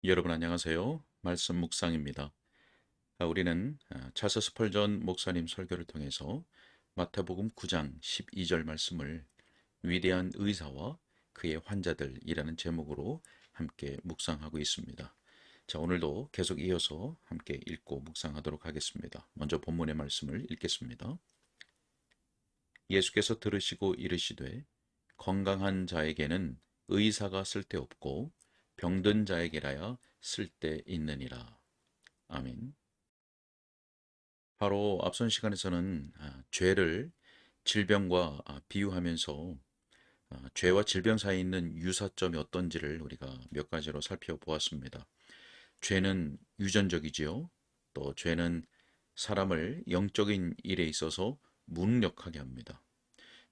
여러분 안녕하세요. 말씀 묵상입니다. 우리는 찰스 스펄전 목사님 설교를 통해서 마태복음 9장 12절 말씀을 위대한 의사와 그의 환자들이라는 제목으로 함께 묵상하고 있습니다. 자, 오늘도 계속 이어서 함께 읽고 묵상하도록 하겠습니다. 먼저 본문의 말씀을 읽겠습니다. 예수께서 들으시고 이르시되 건강한 자에게는 의사가 쓸데없고 병든 자에게라야 쓸데있느니라. 아멘. 바로 앞선 시간에서는 죄를 질병과 비유하면서 죄와 질병 사이에 있는 유사점이 어떤지를 우리가 몇 가지로 살펴보았습니다. 죄는 유전적이지요. 또 죄는 사람을 영적인 일에 있어서 무능력하게 합니다.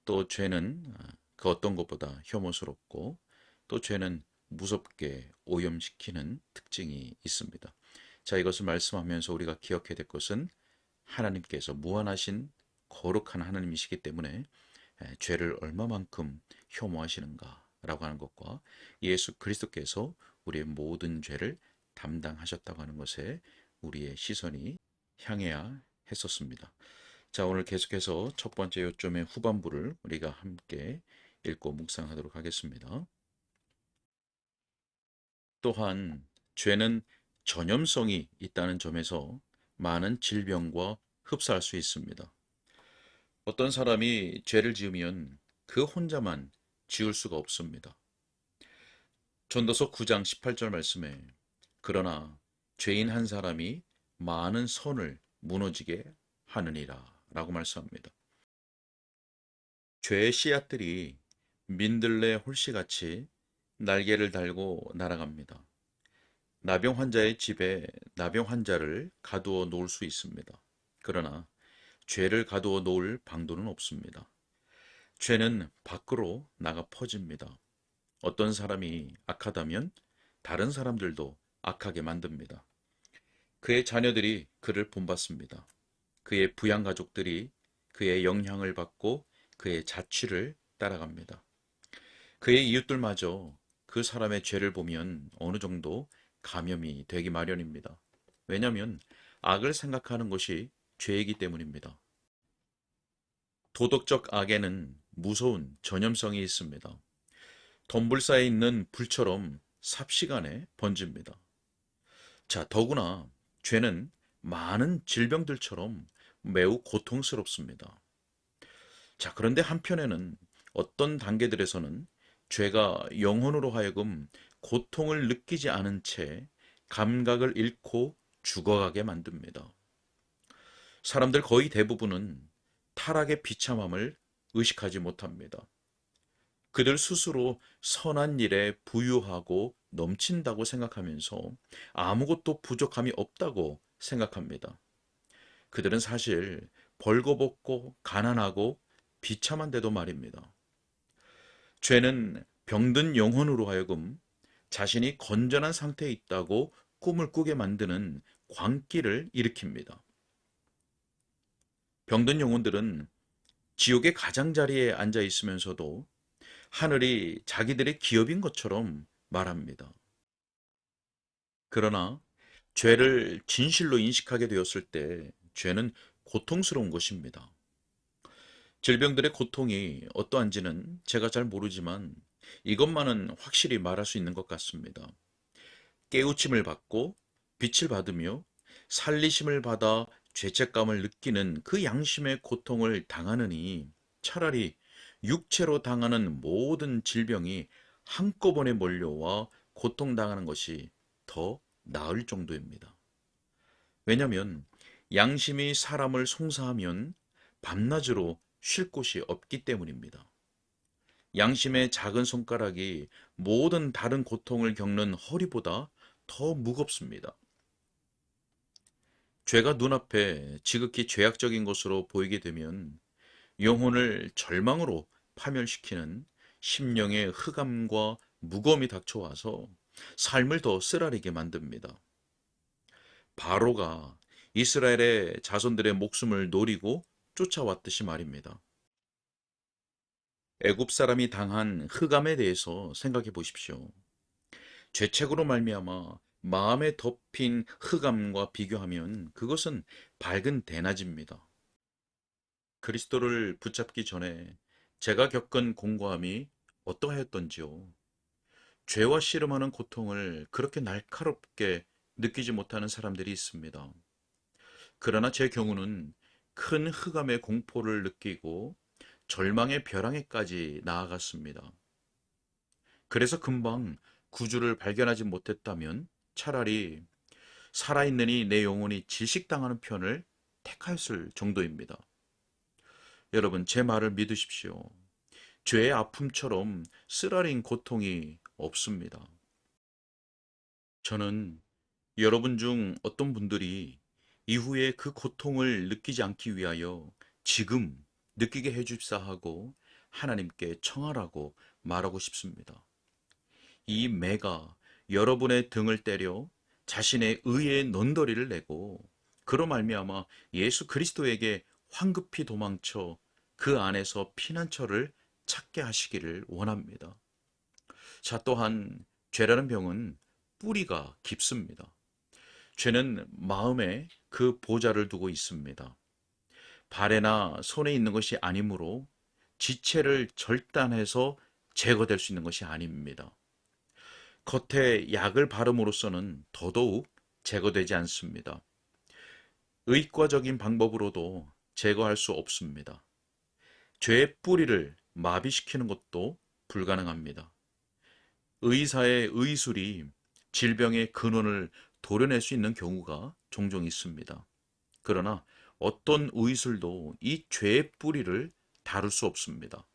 또 죄는 그 어떤 것보다 혐오스럽고 또 죄는 무섭게 오염시키는 특징이 있습니다. 자, 이것을 말씀하면서 우리가 기억해야 될 것은 하나님께서 무한하신 거룩한 하나님이시기 때문에 죄를 얼마만큼 혐오하시는가라고 하는 것과 예수 그리스도께서 우리의 모든 죄를 담당하셨다고 하는 것에 우리의 시선이 향해야 했었습니다. 자, 오늘 계속해서 첫 번째 요점의 후반부를 우리가 함께 읽고 묵상하도록 하겠습니다. 또한 죄는 전염성이 있다는 점에서 많은 질병과 흡사할 수 있습니다. 어떤 사람이 죄를 지으면 그 혼자만 지을 수가 없습니다. 전도서 9장 18절 말씀에 그러나 죄인 한 사람이 많은 선을 무너지게 하느니라 라고 말씀합니다. 죄의 씨앗들이 민들레 홀씨같이 날개를 달고 날아갑니다. 나병 환자의 집에 나병 환자를 가두어 놓을 수 있습니다. 그러나 죄를 가두어 놓을 방도는 없습니다. 죄는 밖으로 나가 퍼집니다. 어떤 사람이 악하다면 다른 사람들도 악하게 만듭니다. 그의 자녀들이 그를 본받습니다. 그의 부양 가족들이 그의 영향을 받고 그의 자취를 따라갑니다. 그의 이웃들마저 그 사람의 죄를 보면 어느 정도 감염이 되기 마련입니다. 왜냐하면 악을 생각하는 것이 죄이기 때문입니다. 도덕적 악에는 무서운 전염성이 있습니다. 덤불사에 있는 불처럼 삽시간에 번집니다. 자, 더구나 죄는 많은 질병들처럼 매우 고통스럽습니다. 자, 그런데 한편에는 어떤 단계들에서는 죄가 영혼으로 하여금 고통을 느끼지 않은 채 감각을 잃고 죽어가게 만듭니다. 사람들 거의 대부분은 타락의 비참함을 의식하지 못합니다. 그들 스스로 선한 일에 부유하고 넘친다고 생각하면서 아무것도 부족함이 없다고 생각합니다. 그들은 사실 벌거벗고 가난하고 비참한데도 말입니다. 죄는 병든 영혼으로 하여금 자신이 건전한 상태에 있다고 꿈을 꾸게 만드는 광기를 일으킵니다. 병든 영혼들은 지옥의 가장자리에 앉아 있으면서도 하늘이 자기들의 기업인 것처럼 말합니다. 그러나 죄를 진실로 인식하게 되었을 때 죄는 고통스러운 것입니다. 질병들의 고통이 어떠한지는 제가 잘 모르지만 이것만은 확실히 말할 수 있는 것 같습니다. 깨우침을 받고 빛을 받으며 살리심을 받아 죄책감을 느끼는 그 양심의 고통을 당하느니 차라리 육체로 당하는 모든 질병이 한꺼번에 몰려와 고통당하는 것이 더 나을 정도입니다. 왜냐하면 양심이 사람을 송사하면 밤낮으로 쉴 곳이 없기 때문입니다. 양심의 작은 손가락이 모든 다른 고통을 겪는 허리보다 더 무겁습니다. 죄가 눈앞에 지극히 죄악적인 것으로 보이게 되면 영혼을 절망으로 파멸시키는 심령의 흑암과 무거움이 닥쳐와서 삶을 더 쓰라리게 만듭니다. 바로가 이스라엘의 자손들의 목숨을 노리고 쫓아왔듯이 말입니다. 애굽 사람이 당한 흑암에 대해서 생각해 보십시오. 죄책으로 말미암아 마음에 덮인 흑암과 비교하면 그것은 밝은 대낮입니다. 그리스도를 붙잡기 전에 제가 겪은 공고함이 어떠하였던지요. 죄와 씨름하는 고통을 그렇게 날카롭게 느끼지 못하는 사람들이 있습니다. 그러나 제 경우는 큰 흑암의 공포를 느끼고 절망의 벼랑에까지 나아갔습니다. 그래서 금방 구주를 발견하지 못했다면 차라리 살아있느니 내 영혼이 질식당하는 편을 택하였을 정도입니다. 여러분, 제 말을 믿으십시오. 죄의 아픔처럼 쓰라린 고통이 없습니다. 저는 여러분 중 어떤 분들이 이후에 그 고통을 느끼지 않기 위하여 지금 느끼게 해줍사 하고 하나님께 청하라고 말하고 싶습니다. 이 매가 여러분의 등을 때려 자신의 의의 넌더리를 내고 그로 말미암아 예수 그리스도에게 황급히 도망쳐 그 안에서 피난처를 찾게 하시기를 원합니다. 자, 또한 죄라는 병은 뿌리가 깊습니다. 죄는 마음에 그 보좌를 두고 있습니다. 발에나 손에 있는 것이 아니므로 지체를 절단해서 제거될 수 있는 것이 아닙니다. 겉에 약을 바름으로써는 더더욱 제거되지 않습니다. 의과적인 방법으로도 제거할 수 없습니다. 죄의 뿌리를 마비시키는 것도 불가능합니다. 의사의 의술이 질병의 근원을 도려낼 수 있는 경우가 종종 있습니다. 그러나 어떤 의술도 이 죄의 뿌리를 다룰 수 없습니다.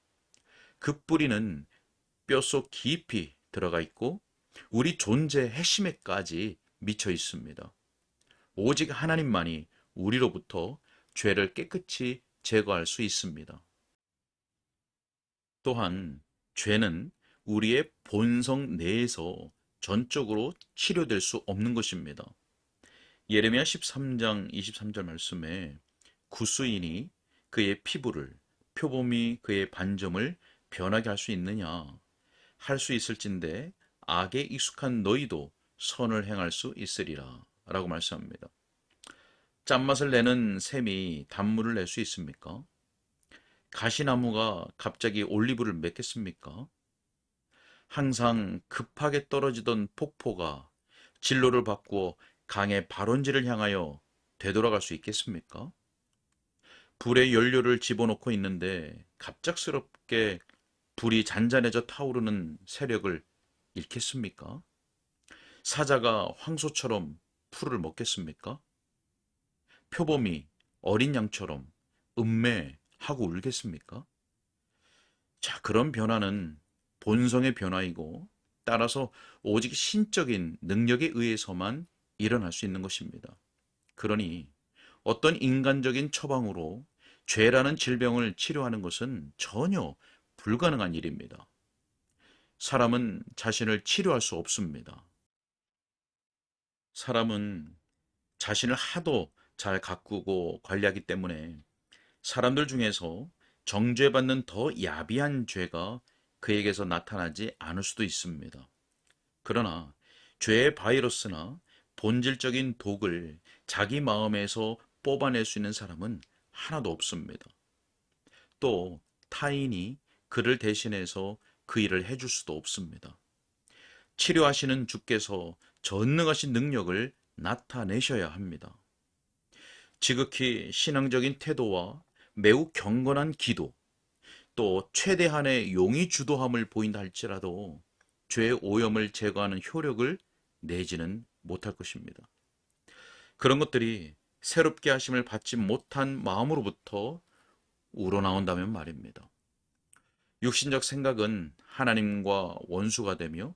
그 뿌리는 뼛속 깊이 들어가 있고 우리 존재 핵심에까지 미쳐 있습니다. 오직 하나님만이 우리로부터 죄를 깨끗이 제거할 수 있습니다. 또한 죄는 우리의 본성 내에서 전적으로 치료될 수 없는 것입니다. 예레미야 13장 23절 말씀에 구스인이 그의 피부를 표범이 그의 반점을 변하게 할 수 있느냐? 할 수 있을진데 악에 익숙한 너희도 선을 행할 수 있으리라 라고 말씀합니다. 짠맛을 내는 샘이 단물을 낼 수 있습니까? 가시나무가 갑자기 올리브를 맺겠습니까? 항상 급하게 떨어지던 폭포가 진로를 바꾸어 강의 발원지를 향하여 되돌아갈 수 있겠습니까? 불에 연료를 집어넣고 있는데 갑작스럽게 불이 잔잔해져 타오르는 세력을 잃겠습니까? 사자가 황소처럼 풀을 먹겠습니까? 표범이 어린 양처럼 음매하고 울겠습니까? 자, 그런 변화는 본성의 변화이고 따라서 오직 신적인 능력에 의해서만 일어날 수 있는 것입니다. 그러니 어떤 인간적인 처방으로 죄라는 질병을 치료하는 것은 전혀 불가능한 일입니다. 사람은 자신을 치료할 수 없습니다. 사람은 자신을 하도 잘 가꾸고 관리하기 때문에 사람들 중에서 정죄받는 더 야비한 죄가 그에게서 나타나지 않을 수도 있습니다. 그러나 죄의 바이러스나 본질적인 독을 자기 마음에서 뽑아낼 수 있는 사람은 하나도 없습니다. 또 타인이 그를 대신해서 그 일을 해줄 수도 없습니다. 치료하시는 주께서 전능하신 능력을 나타내셔야 합니다. 지극히 신앙적인 태도와 매우 경건한 기도, 또 최대한의 용의 주도함을 보인다 할지라도 죄의 오염을 제거하는 효력을 내지는 못할 것입니다. 그런 것들이 새롭게 하심을 받지 못한 마음으로부터 우러나온다면 말입니다. 육신적 생각은 하나님과 원수가 되며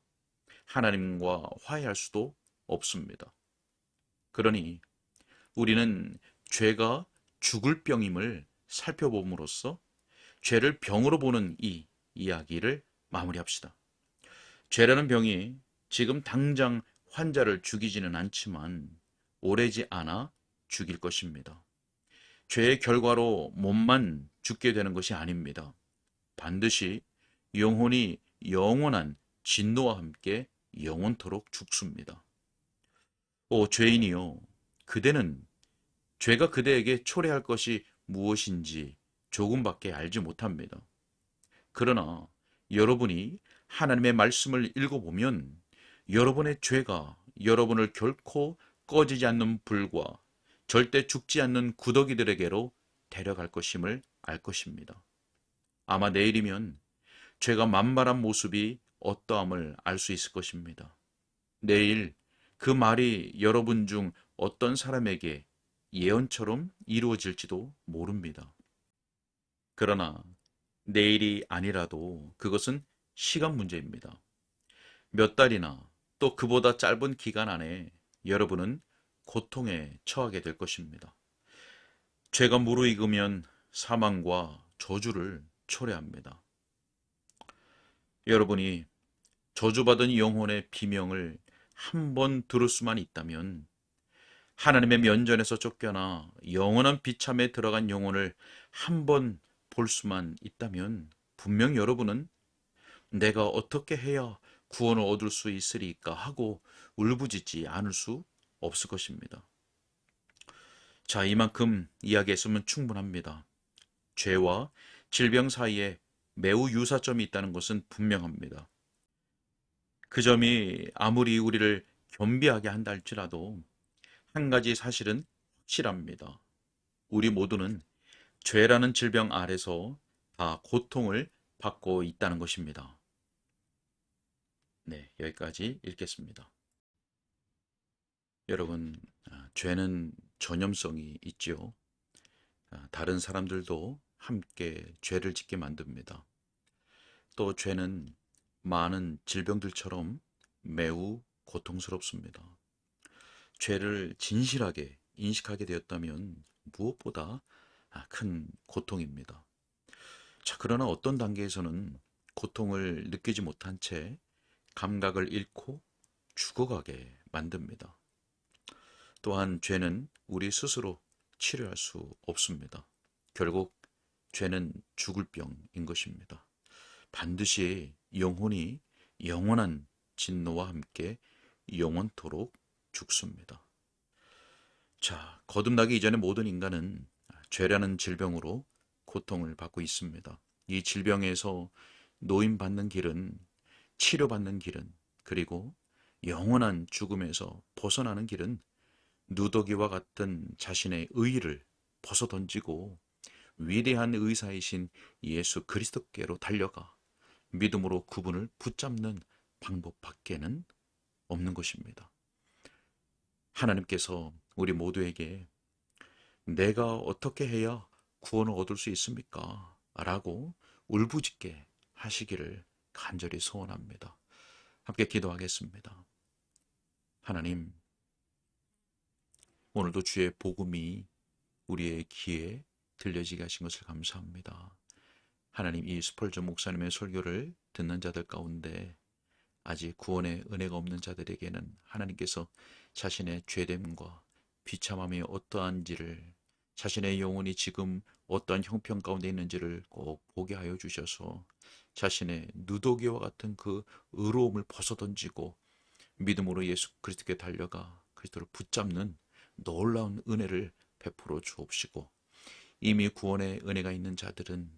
하나님과 화해할 수도 없습니다. 그러니 우리는 죄가 죽을 병임을 살펴봄으로써 죄를 병으로 보는 이 이야기를 마무리합시다. 죄라는 병이 지금 당장 환자를 죽이지는 않지만 오래지 않아 죽일 것입니다. 죄의 결과로 몸만 죽게 되는 것이 아닙니다. 반드시 영혼이 영원한 진노와 함께 영원토록 죽습니다. 오 죄인이여, 그대는 죄가 그대에게 초래할 것이 무엇인지 조금밖에 알지 못합니다. 그러나 여러분이 하나님의 말씀을 읽어보면 여러분의 죄가 여러분을 결코 꺼지지 않는 불과 절대 죽지 않는 구더기들에게로 데려갈 것임을 알 것입니다. 아마 내일이면 죄가 만발한 모습이 어떠함을 알 수 있을 것입니다. 내일 그 말이 여러분 중 어떤 사람에게 예언처럼 이루어질지도 모릅니다. 그러나 내일이 아니라도 그것은 시간 문제입니다. 몇 달이나 또 그보다 짧은 기간 안에 여러분은 고통에 처하게 될 것입니다. 죄가 무르익으면 사망과 저주를 초래합니다. 여러분이 저주받은 영혼의 비명을 한 번 들을 수만 있다면, 하나님의 면전에서 쫓겨나 영원한 비참에 들어간 영혼을 한 번 볼 수만 있다면, 분명 여러분은 내가 어떻게 해야 구원을 얻을 수 있으리까 하고 울부짖지 않을 수 없을 것입니다. 자, 이만큼 이야기했으면 충분합니다. 죄와 질병 사이에 매우 유사점이 있다는 것은 분명합니다. 그 점이 아무리 우리를 겸비하게 한다 할지라도 한 가지 사실은 확실합니다. 우리 모두는 죄라는 질병 아래서 다 고통을 받고 있다는 것입니다. 네, 여기까지 읽겠습니다. 여러분, 죄는 전염성이 있지요. 다른 사람들도 함께 죄를 짓게 만듭니다. 또 죄는 많은 질병들처럼 매우 고통스럽습니다. 죄를 진실하게 인식하게 되었다면 무엇보다 큰 고통입니다. 자, 그러나 어떤 단계에서는 고통을 느끼지 못한 채 감각을 잃고 죽어가게 만듭니다. 또한 죄는 우리 스스로 치료할 수 없습니다. 결국 죄는 죽을 병인 것입니다. 반드시 영혼이 영원한 진노와 함께 영원토록 죽습니다. 자, 거듭나기 이전의 모든 인간은 죄라는 질병으로 고통을 받고 있습니다. 이 질병에서 노임받는 길은, 치료받는 길은, 그리고 영원한 죽음에서 벗어나는 길은 누더기와 같은 자신의 의의를 벗어던지고 위대한 의사이신 예수 그리스도께로 달려가 믿음으로 그분을 붙잡는 방법밖에는 없는 것입니다. 하나님께서 우리 모두에게 내가 어떻게 해야 구원을 얻을 수 있습니까? 라고 울부짖게 하시기를 간절히 소원합니다. 함께 기도하겠습니다. 하나님, 오늘도 주의 복음이 우리의 귀에 들려지게 하신 것을 감사합니다. 하나님, 이 스펄전 목사님의 설교를 듣는 자들 가운데 아직 구원의 은혜가 없는 자들에게는 하나님께서 자신의 죄됨과 비참함이 어떠한지를, 자신의 영혼이 지금 어떠한 형편 가운데 있는지를 꼭 보게 하여 주셔서 자신의 누더기와 같은 그 의로움을 벗어던지고 믿음으로 예수 그리스도께 달려가 그리스도를 붙잡는 놀라운 은혜를 베풀어 주옵시고, 이미 구원의 은혜가 있는 자들은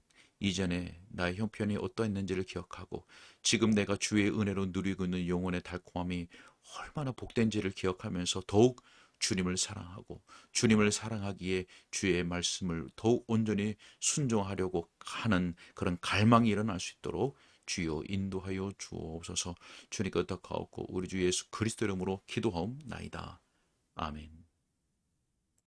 이전에 나의 형편이 어떠했는지를 기억하고 지금 내가 주의 은혜로 누리고 있는 영혼의 달콤함이 얼마나 복된지를 기억하면서 더욱 주님을 사랑하고 주님을 사랑하기에 주의 말씀을 더욱 온전히 순종하려고 하는 그런 갈망이 일어날 수 있도록 주여 인도하여 주옵소서. 주님께 덕하옵고 우리 주 예수 그리스도 이름으로 기도하옵나이다. 아멘.